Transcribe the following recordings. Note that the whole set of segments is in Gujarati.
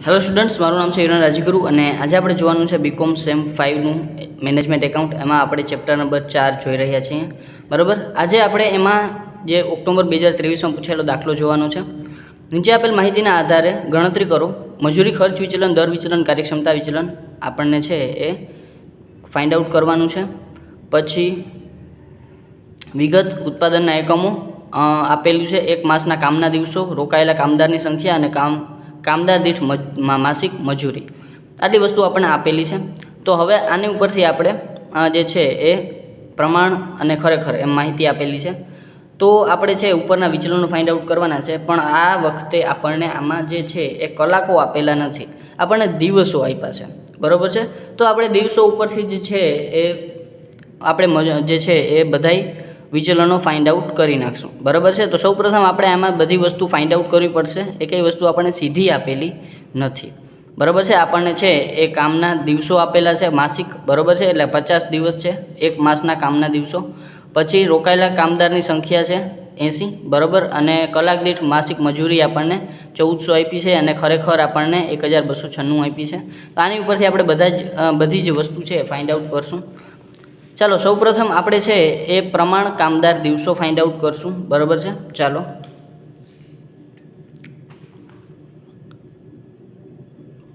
હેલો સ્ટુડન્ટ્સ, મારું નામ છે યુરાન રાજગુરુ અને આજે આપણે જોવાનું છે બીકોમ સેમ 5નું મેનેજમેન્ટ એકાઉન્ટ. એમાં આપણે ચેપ્ટર નંબર 4 જોઈ રહ્યા છીએ. બરાબર, આજે આપણે એમાં જે ઓક્ટોબર 2023માં પૂછેલો દાખલો જોવાનો છે. નીચે આપેલ માહિતીના આધારે ગણતરી કરો. મજૂરી ખર્ચ વિચલન, દર વિચલન, કાર્યક્ષમતા વિચલન આપણને છે એ ફાઇન્ડ આઉટ કરવાનું છે. પછી વિગત ઉત્પાદનના એકમો આપેલું છે. એક માસના કામના દિવસો, રોકાયેલા કામદારની સંખ્યા અને કામદાર દીઠ માસિક મજૂરી, આટલી વસ્તુ આપણને આપેલી છે. તો હવે આની ઉપરથી આપણે જે છે એ પ્રમાણ અને ખરેખર એમ માહિતી આપેલી છે. તો આપણે છે ઉપરના વિચલનો ફાઇન્ડ આઉટ કરવાના છે, પણ આ વખતે આપણને આમાં જે છે એ કલાકો આપેલા નથી, આપણને દિવસો આપ્યા છે. બરાબર છે, તો આપણે દિવસો ઉપરથી જે છે એ આપણે જે છે એ બધાય વિચલનો ફાઇન્ડ આઉટ કરી નાખશું. બરાબર છે, તો સૌપ્રથમ આપણે આમાં બધી વસ્તુ ફાઇન્ડ આઉટ કરવી પડશે. એ કઈ વસ્તુ આપણને સીધી આપેલી નથી. બરાબર છે, આપણને છે એ કામના દિવસો આપેલા છે માસિક. બરાબર છે, એટલે 50 દિવસ છે એક માસના કામના દિવસો. પછી રોકાયેલા કામદારની સંખ્યા છે 80. બરાબર, અને કલાક દીઠ માસિક મજૂરી આપણને 1400 આપી છે અને ખરેખર આપણને 1296 આપી છે. તો આની ઉપરથી આપણે બધી જ વસ્તુ છે ફાઇન્ડ આઉટ કરશું. ચાલો, સૌપ્રથમ આપણે છે એ પ્રમાણ કામદાર દિવસો ફાઇન્ડ આઉટ કરશું. બરાબર છે, ચાલો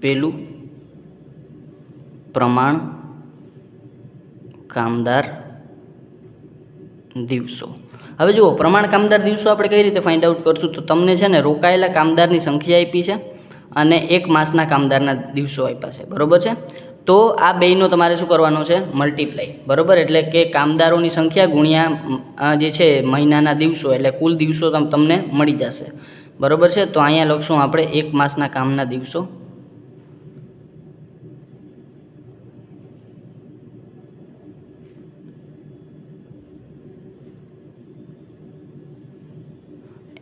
પેલું પ્રમાણ કામદાર દિવસો. હવે જુઓ, પ્રમાણ કામદાર દિવસો આપણે કઈ રીતે ફાઇન્ડ આઉટ કરશું? તો તમને છે ને રોકાયેલા કામદારની સંખ્યા આપી છે અને એક માસના કામદારના દિવસો આપ્યા છે. બરાબર છે, તો આ બેયનો તમારે શું કરવાનો છે? મલ્ટીપ્લાય. બરાબર, એટલે કે કામદારોની સંખ્યા ગુણ્યા જે છે મહિનાના દિવસો, એટલે કુલ દિવસો તમને મળી જશે. બરાબર છે, તો અહીંયા લખશું આપણે એક માસના કામના દિવસો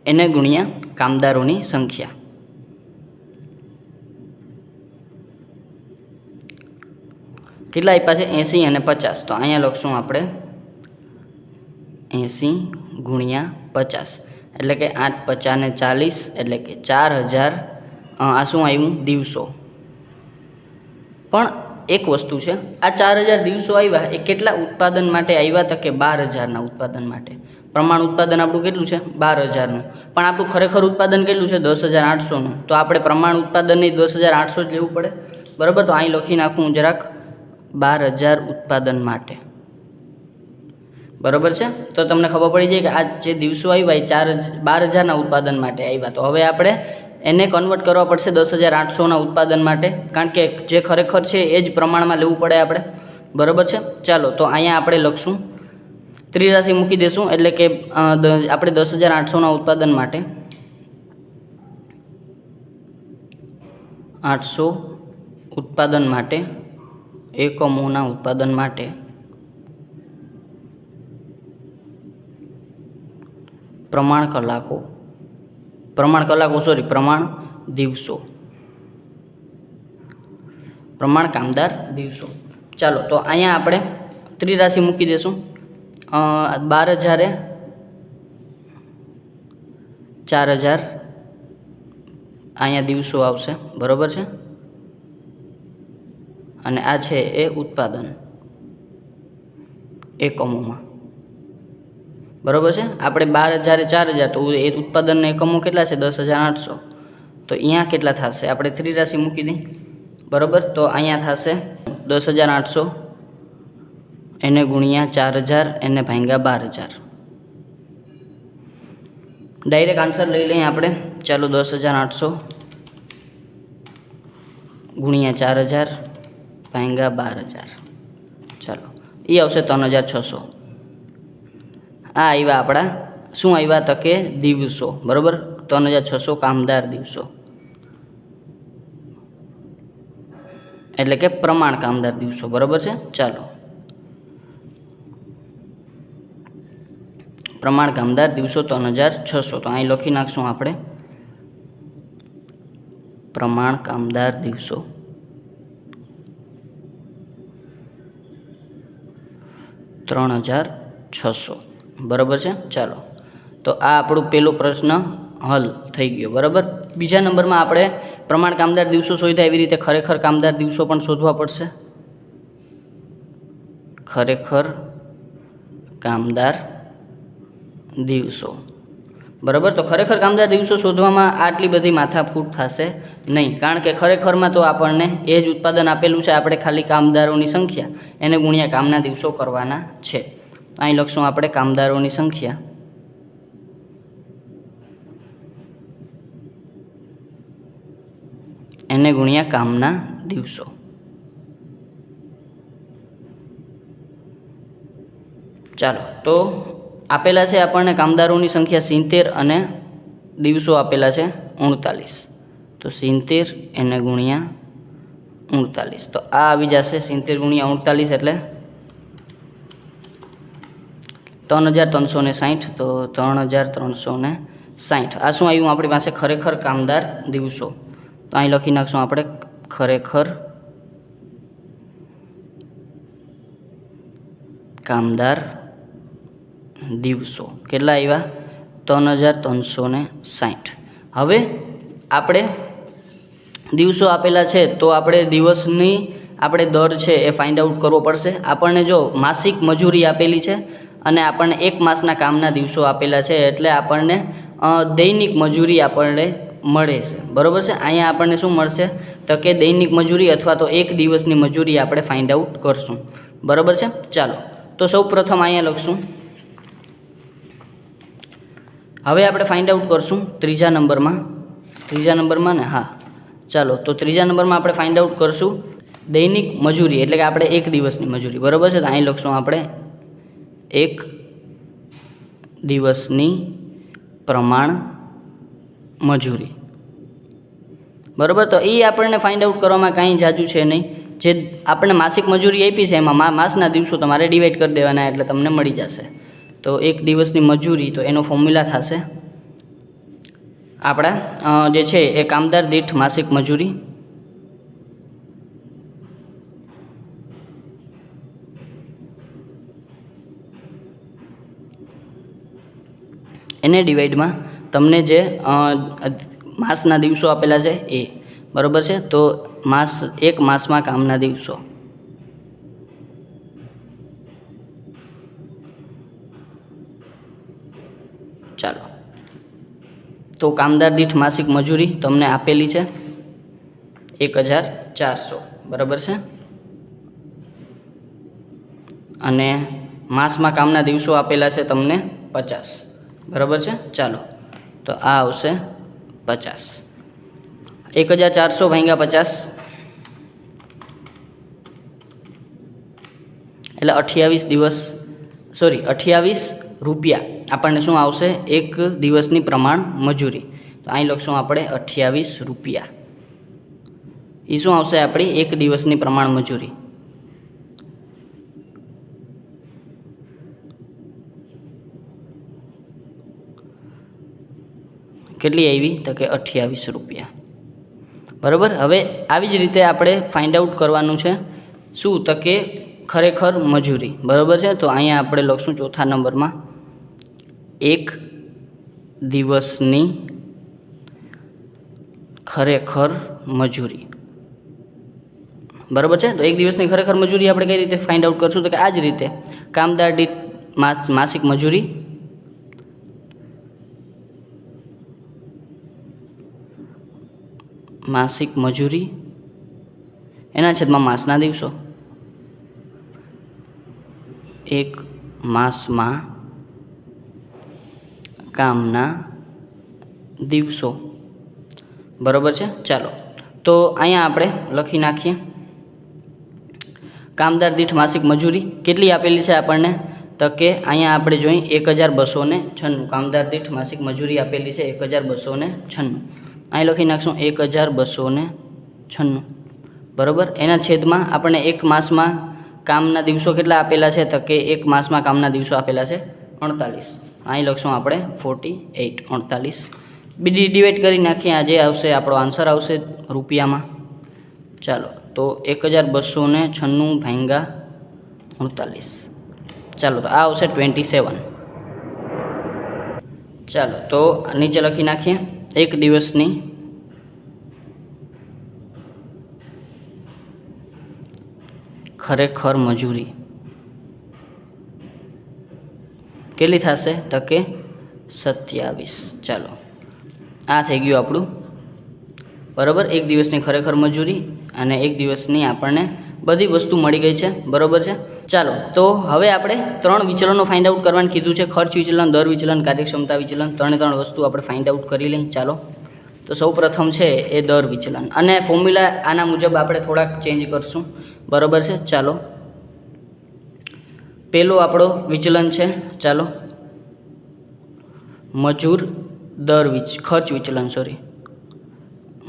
એને ગુણ્યા કામદારોની સંખ્યા. કેટલા આપ્યા છે? 80 અને 50. તો અહીંયા લખશું આપણે 80 ગુણ્યા 50, એટલે કે 8 50 ને 40, એટલે કે 4000. આ શું આવ્યું? દિવસો. પણ એક વસ્તુ છે, આ 4000 દિવસો આવ્યા એ કેટલા ઉત્પાદન માટે આવ્યા? તો કે 12000ના ઉત્પાદન માટે. પ્રમાણ ઉત્પાદન આપણું કેટલું છે? 12000નું. પણ આપણું ખરેખર ઉત્પાદન કેટલું છે? 10800નું. તો આપણે પ્રમાણ ઉત્પાદનની 10800 જ લેવું પડે. બરાબર, તો અહીં લખી નાખું જરાક 12000 ઉત્પાદન માટે. બરાબર છે, તો તમને ખબર પડી જાય કે આ જે દિવસો આવ્યા એ 12000ના ઉત્પાદન માટે આવ્યા. તો હવે આપણે એને કન્વર્ટ કરવા પડશે 10800ના ઉત્પાદન માટે, કારણ કે જે ખરેખર છે એ જ પ્રમાણમાં લેવું પડે આપણે. બરાબર છે, ચાલો તો અહીંયા આપણે લખશું, ત્રિરાશી મૂકી દઈશું, એટલે કે આપણે 10800ના ઉત્પાદન માટે 800 ઉત્પાદન માટે એકમોના ઉત્પાદન માટે પ્રમાણ દિવસો, પ્રમાણ કામદાર દિવસો. ચાલો, તો અહીંયા આપણે ત્રિરાશી મૂકી દઈશું. 12000 4000 અહીંયા દિવસો આવશે. બરાબર છે, અને આ છે એ ઉત્પાદન એકમોમાં. બરાબર છે, આપણે 12000 4000, તો એ ઉત્પાદનના એકમો કેટલા છે? 10800. તો અહીંયા કેટલા થશે? આપણે ત્રિરાશી મૂકી દઈએ. બરાબર, તો અહીંયા થશે 10800 એને ગુણ્યા 4000 એને ભાગ્યા 12000. ડાયરેક્ટ આન્સર લઈ લઈએ આપણે. ચાલો, 10800 ગુણ્યા 4000 ભાગ્યા 12000. ચાલો, એ આવશે 3600. આ આવ્યા આપણા શું આવ્યા? તો કે દિવસો. બરાબર, 3600 કામદાર દિવસો, એટલે કે પ્રમાણ કામદાર દિવસો. બરાબર છે, ચાલો પ્રમાણ કામદાર દિવસો 3600. તો અહીં લખી નાખશું આપણે પ્રમાણ કામદાર દિવસો 3600. બરાબર છે, ચાલો તો આ આપણો પહેલો પ્રશ્ન હલ થઈ ગયો. બરાબર, બીજા નંબરમાં આપણે પ્રમાણ કામદાર દિવસો શોધ્યા એવી રીતે ખરેખર કામદાર દિવસો પણ શોધવા પડશે. ખરેખર કામદાર દિવસો, બરાબર. તો ખરેખર કામદાર દિવસો શોધવામાં આટલી બધી માથાકૂટ થશે નહીં, કારણ કે ખરેખરમાં તો આપણને એ જ ઉત્પાદન આપેલું છે, આપણે ખાલી કામદારોની સંખ્યા એને ગુણ્યા કામના દિવસો કરવાના છે. અહીં લખશું આપણે કામદારોની સંખ્યા એને ગુણ્યા કામના દિવસો. ચાલો, તો આપેલા છે આપણને કામદારોની સંખ્યા 70 અને દિવસો આપેલા છે 39. તો 70 એને ગુણ્યા 39, તો આ આવી જશે 70 ગુણ્યા 39 એટલે 3360. તો 3360 આ શું આવ્યું આપણી પાસે? ખરેખર કામદાર દિવસો. તો અહીં લખી નાખશું આપણે ખરેખર કામદાર દિવસો. કેટલા આવ્યા? 3360. હવે આપણે દિવસો આપેલા છે તો આપણે દિવસની આપણે દર છે એ ફાઇન્ડ આઉટ કરવો પડશે. આપણને જો માસિક મજૂરી આપેલી છે અને આપણને એક માસના કામના દિવસો આપેલા છે, એટલે આપણને દૈનિક મજૂરી આપણને મળે છે, બરાબર છે. અહીંયા આપણને શું મળશે? તો કે દૈનિક મજૂરી અથવા તો એક દિવસની મજૂરી આપણે ફાઇન્ડ આઉટ કરશું, બરાબર છે. ચાલો, તો સૌ પ્રથમ અહીંયા લખશું. હવે આપણે ફાઇન્ડ આઉટ કરશું ત્રીજા નંબરમાં ને, હા ચાલો. તો ત્રીજા નંબરમાં આપણે ફાઇન્ડ આઉટ કરશું દૈનિક મજૂરી, એટલે કે આપણે એક દિવસની મજૂરી, બરાબર છે. તો અહીં લખશું આપણે એક દિવસની પ્રમાણ મજૂરી, બરાબર. તો એ આપણને ફાઇન્ડ આઉટ કરવામાં કાંઈ જાજુ છે નહીં. જે આપણને માસિક મજૂરી આપી છે એમાં માસના દિવસો તમારે ડિવાઈડ કરી દેવાના, એટલે તમને મળી જશે. તો એક દિવસની મજૂરી, તો એનો ફોર્મ્યુલા થશે આપણા જે છે એ કામદાર દીઠ માસિક મજૂરી એને ડિવાઈડમાં તમને જે માસના દિવસો આપેલા છે એ, બરાબર છે. તો એક માસમાં કામના દિવસો, ચાલો. તો કામદાર દીઠ માસિક મજૂરી તમને આપેલી છે 1400, બરાબર છે. અને માસમાં કામના દિવસો આપેલા છે તમને 50, બરાબર છે. ચાલો, તો આ આવશે 50. 1400 ભાગ્યા 50 એટલે 28 રૂપિયા આપણને શું આવશે? એક દિવસની પ્રમાણ મજૂરી. તો અહીં લખશું આપણે 28 રૂપિયા. એ શું આવશે આપણી એક દિવસની પ્રમાણ મજૂરી? કેટલી આવી? તો કે 28 રૂપિયા, બરાબર. હવે આવી જ રીતે આપણે ફાઇન્ડ આઉટ કરવાનું છે શું? તો કે ખરેખર મજૂરી, બરાબર છે. તો અહીંયા આપણે લખશું ચોથા નંબરમાં એક દિવસની ખરેખર મજૂરી, બરાબર છે. તો એક દિવસની ખરેખર મજૂરી આપણે કઈ રીતે ફાઇન્ડ આઉટ કરશું? તો કે આ જ રીતે કામદાર દીઠ માસિક મજૂરી એના છેદમાં માસના દિવસો. એક માસમાં કામના દિવસો, બરાબર છે. ચાલો, તો અહીંયા આપણે લખી નાખીએ કામદાર દીઠ માસિક મજૂરી કેટલી આપેલી છે આપણને? તો કે અહીંયા આપણે જોઈએ 1296. કામદાર દીઠ માસિક મજૂરી આપેલી છે 1296. અહીં લખી નાખશું 1296, બરાબર. એના છેદમાં આપણને એક માસમાં કામના દિવસો કેટલા આપેલા છે? તો કે એક માસમાં કામના દિવસો આપેલા છે 48. અહીં લખશું આપણે 48. બીજી ડિવાઈડ કરી નાખીએ, આ જે આવશે આપણો આન્સર આવશે રૂપિયામાં. ચાલો, તો 1296 ભાગ્યા 48. ચાલો, તો આ આવશે 27. ચાલો, તો નીચે લખી નાખીએ એક દિવસની ખરેખર મજૂરી કેટલી થશે તો કે 27. ચાલો આ થઈ ગયું આપણું બરાબર. એક દિવસની ખરેખર મજૂરી અને એક દિવસની આપણને બધી વસ્તુ મળી ગઈ છે બરાબર છે. ચાલો તો હવે આપણે 3 વિચલનો ફાઇન્ડ આઉટ કરવાનું કીધું છે. ખર્ચ વિચલન, દર વિચલન, કાર્યક્ષમતા વિચલન, 3 વસ્તુ આપણે ફાઇન્ડ આઉટ કરી લઈએ. ચાલો તો સૌ પ્રથમ છે એ દર વિચલન અને ફોર્મ્યુલા આના મુજબ આપણે થોડાક ચેન્જ કરશું બરાબર છે. ચાલો પહેલો આપણો વિચલન છે ચાલો મજૂર દર ખર્ચ વિચલન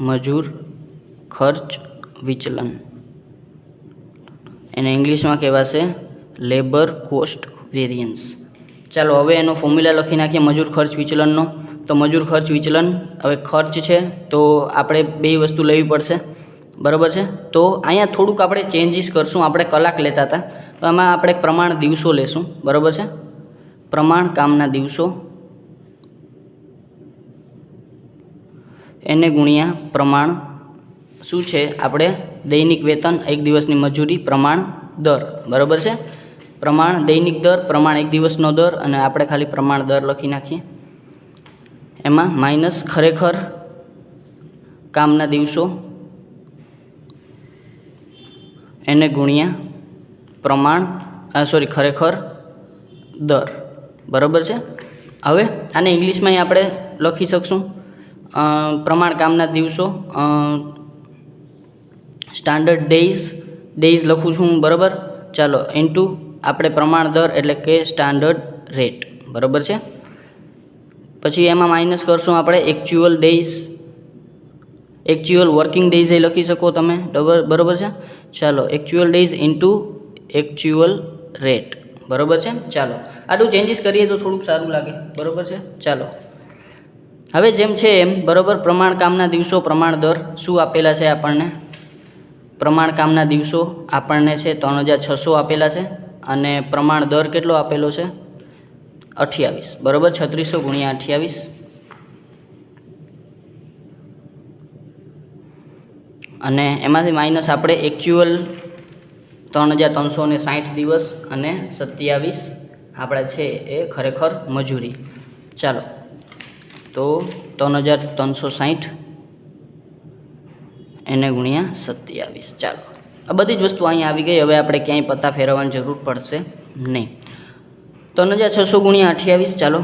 મજૂર ખર્ચ વિચલન એને ઇંગ્લિશમાં કહેવાશે લેબર કોસ્ટ વેરિયન્સ. ચાલો હવે એનો ફોર્મ્યુલા લખી નાખીએ મજૂર ખર્ચ વિચલનનો. તો મજૂર ખર્ચ વિચલન હવે ખર્ચ છે તો આપણે 2 વસ્તુ લેવી પડશે બરાબર છે. તો અહીંયા થોડુંક આપણે ચેન્જીસ કરશું. આપણે કલાક લેતા હતા તો આમાં આપણે પ્રમાણ દિવસો લેશું બરાબર છે. પ્રમાણ કામના દિવસો એને ગુણ્યા પ્રમાણ શું છે આપણે દૈનિક વેતન, એક દિવસની મજૂરી, પ્રમાણ દર બરાબર છે. પ્રમાણ દૈનિક દર, પ્રમાણ એક દિવસનો દર અને આપણે ખાલી પ્રમાણ દર લખી નાખીએ. એમાં માઇનસ ખરેખર કામના દિવસો એને ગુણ્યા પ્રમાણ ખરેખર દર બરાબર છે. હવે આને ઇંગ્લિશમાં આપણે લખી શકશું પ્રમાણ કામના દિવસો સ્ટાન્ડર્ડ ડેઝ લખું છું બરાબર. ચાલો ઇન્ટુ આપણે પ્રમાણ દર એટલે કે સ્ટાન્ડર્ડ રેટ બરાબર છે. પછી એમાં માઇનસ કરશું આપણે એકચ્યુઅલ વર્કિંગ ડેઝ એ લખી શકો તમે બરાબર છે. ચાલો actual days into actual rate બરાબર છે. ચાલો આટલું ચેન્જીસ કરીએ તો થોડુંક સારું લાગે બરાબર છે. ચાલો હવે જેમ છે એમ બરાબર પ્રમાણ કામના દિવસો, પ્રમાણ દર શું આપેલા છે આપણને? પ્રમાણ કામના દિવસો આપણને છે 3600 આપેલા છે અને પ્રમાણ દર કેટલો આપેલો છે 28 બરાબર. 3600 ગુણ્યા 28 અને એમાંથી માઇનસ આપણે એકચ્યુઅલ 3360 દિવસ અને 27 આપણા છે એ ખરેખર મજૂરી. ચાલો તો 3360 એને ગુણ્યા 27. ચાલો આ બધી જ વસ્તુ અહીંયા આવી ગઈ. હવે આપણે ક્યાંય પત્તા ફેરવવાની જરૂર પડશે નહીં. 3600 ગુણ્યા 28 ચાલો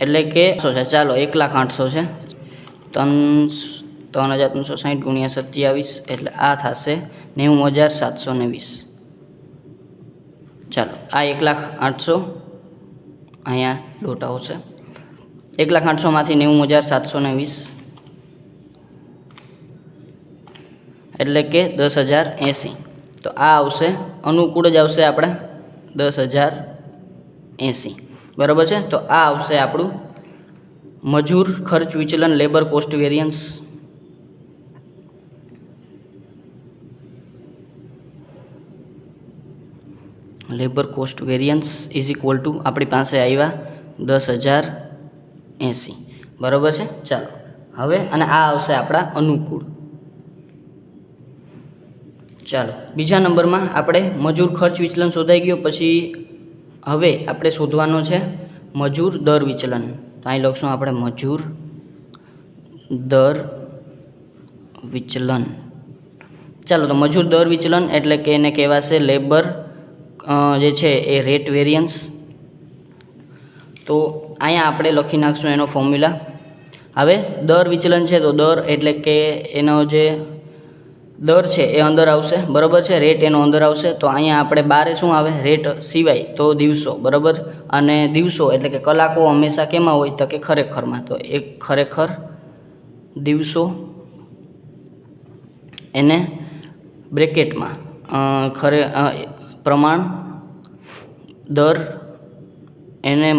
એટલે કે ચાલો 1,08,000 છે. 3360 ગુણ્યા 27 એટલે આ થશે 90,720. ચાલો આ 1,08,000 અહીંયા ડોટ આવશે. 1,08,000માંથી 90,720 એટલે કે 10,080. તો આ આવશે અનુકૂળ જ આવશે આપણે 10,080 બરાબર છે. તો આ આવશે આપણું મજૂર ખર્ચ વિચલન labour cost variance. Labour cost variance is equal to આપણી પાસે આવ્યા 10,080 બરાબર છે. ચાલો હવે અને આ આવશે આપણા અનુકૂળ. ચાલો બીજા નંબરમાં આપણે મજૂર ખર્ચ વિચલન શોધાઈ ગયો. પછી હવે આપણે શોધવાનો છે મજૂર દર વિચલન. તો અહીં લખશું આપણે મજૂર દર વિચલન. ચાલો તો મજૂર દર વિચલન એટલે કે એને કહેવાશે લેબર જે છે એ રેટ વેરિયન્સ. તો અહીંયા આપણે લખી નાખશું એનો ફોર્મ્યુલા. હવે દર વિચલન છે તો દર એટલે કે એનો જે દર છે એ અંદર આવશે બરાબર છે. રેટ એનો અંદર આવશે. તો અહીંયા આપણે બારે શું આવે રેટ સિવાય તો દિવસો બરાબર. અને દિવસો એટલે કે કલાકો હંમેશા કેમાં હોય તો કે ખરેખરમાં. તો એક ખરેખર દિવસો એને બ્રેકેટમાં પ્રમાણ દર એને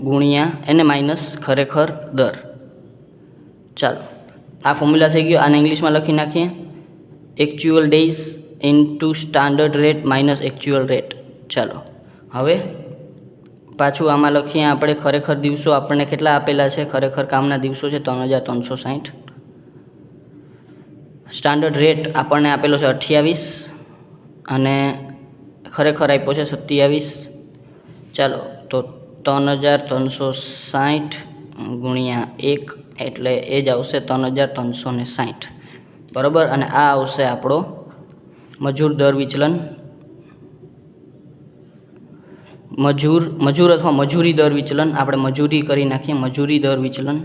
ગુણ્યા એને માઇનસ ખરેખર દર. ચાલો આ ફોર્મ્યુલા થઈ ગયો. આને ઇંગ્લિશમાં લખી નાખીએ actual days into standard rate minus actual rate. ચાલો હવે પાછું આમાં લખીએ આપણે ખરેખર દિવસો આપણને કેટલા આપેલા છે? ખરેખર કામના દિવસો છે 3,360. સ્ટાન્ડર્ડ રેટ આપણને આપેલો છે 28 અને ખરેખર આપ્યો છે 27. ચાલો તો 3360 ગુણ્યા 1 એટલે એ જ આવશે 3360, બરાબર. અને આ આવશે આપણો મજૂર દર વિચલન, મજૂર અથવા મજૂરી દર વિચલન. આપણે મજૂરી કરી નાખીએ, મજૂરી દર વિચલન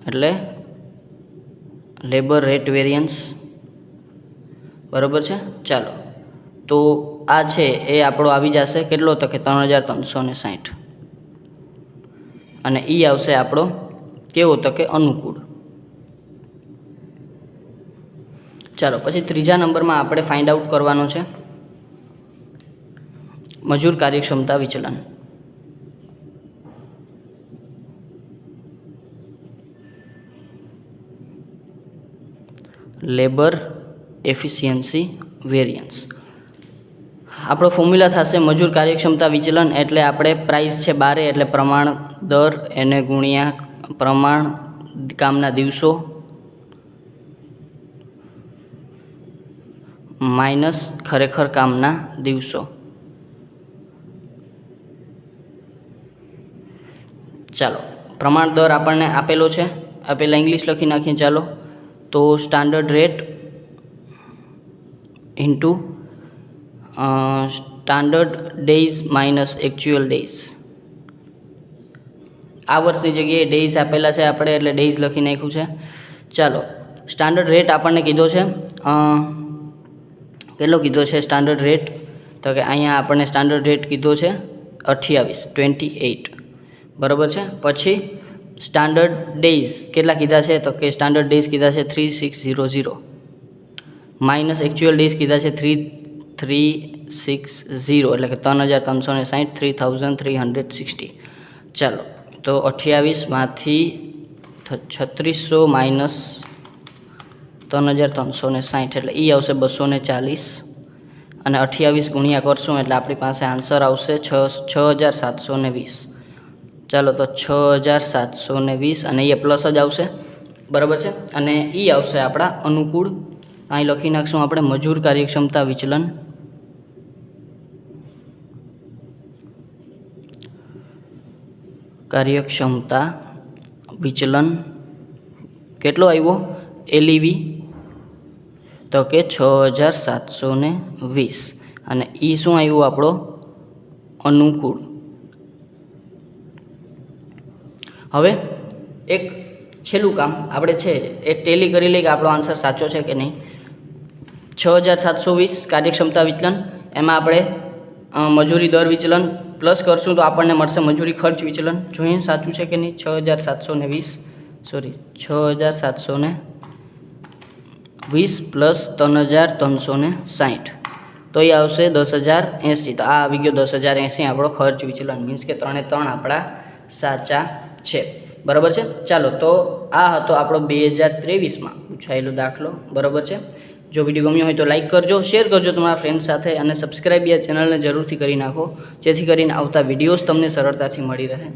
એટલે લેબર રેટ વેરિયન્સ, બરાબર છે. ચાલો તો આ છે એ આપણો આવી જશે કેટલો, તો કે 3360 અને એ આવશે આપણો કેવો, તો કે અનુકૂળ. ચાલો પછી ત્રીજા નંબરમાં આપણે ફાઇન્ડ આઉટ કરવાનું છે મજૂર કાર્યક્ષમતા વિચલન. Labour efficiency variance. આપણો ફોર્મ્યુલા થશે મજૂર કાર્યક્ષમતા વિચલન એટલે આપણે પ્રાઇસ છે 12 એટલે પ્રમાણ દર એને ગુણ્યા પ્રમાણ કામના દિવસો માઇનસ ખરેખર કામના દિવસો. ચાલો પ્રમાણ દર આપણને આપેલો છે, આપેલા ઇંગ્લિશ લખી નાખીએ. ચાલો તો standard rate into standard days minus actual days. આ વર્ષની જગ્યાએ ડેઝ આપેલા છે આપણે એટલે ડેઝ લખી નાખ્યું છે. ચાલો સ્ટાન્ડર્ડ રેટ આપણને કીધો છે કેટલો કીધો છે સ્ટાન્ડર્ડ રેટ, તો કે અહીંયા આપણને સ્ટાન્ડર્ડ રેટ કીધો છે 28, બરાબર છે. પછી સ્ટાન્ડર્ડ ડેઝ કેટલા કીધા છે, તો કે સ્ટાન્ડર્ડ ડેઝ કીધા છે 3600 માઇનસ એકચ્યુઅલ ડેઝ કીધા છે 3360 એટલે કે 3360, 3360. ચાલો તો 28માંથી 3600 માઇનસ 3360 એટલે એ આવશે 240 અને 28 ગુણ્યા કરશું એટલે આપણી પાસે આન્સર આવશે 6720. ચાલો તો 6720 અને એ પ્લસ જ આવશે, બરાબર છે. અને એ આવશે આપણા અનુકૂળ. અહીં લખી નાખશું આપણે મજૂર કાર્યક્ષમતા વિચલન. કાર્યક્ષમતા વિચલન કેટલો આવ્યો એલઈવી, તો કે 6720 અને એ શું આવ્યું આપણો અનુકૂળ. હવે એક છેલ્લું કામ આપણે છે એ ટેલી કરી લઈએ કે આપણો આન્સર સાચો છે કે નહીં. 6720 કાર્યક્ષમતા વિચલન, એમાં આપણે મજૂરી દર વિચલન પ્લસ કરશું તો આપણને મળશે મજૂરી ખર્ચ વિચલન. જોઈએ સાચું છે કે નહીં. 6720 પ્લસ 3360 તો એ આવશે 10080. તો આ આવી ગયો 10080 આપણો ખર્ચ વિચલન, મીન્સ કે 3 આપણા સાચા છે, બરાબર છે. ચાલો તો આ હતો આપણો 2023માં પૂછાયેલો દાખલો, બરાબર છે. જો વિડીયો ગમ્યો હોય તો લાઇક કરજો, શેર કરજો તમારા ફ્રેન્ડ સાથે અને સબસ્ક્રાઈબ આ ચેનલને જરૂરથી કરી નાખો જેથી કરીને આવતા વિડીયોઝ તમને સરળતાથી મળી રહે.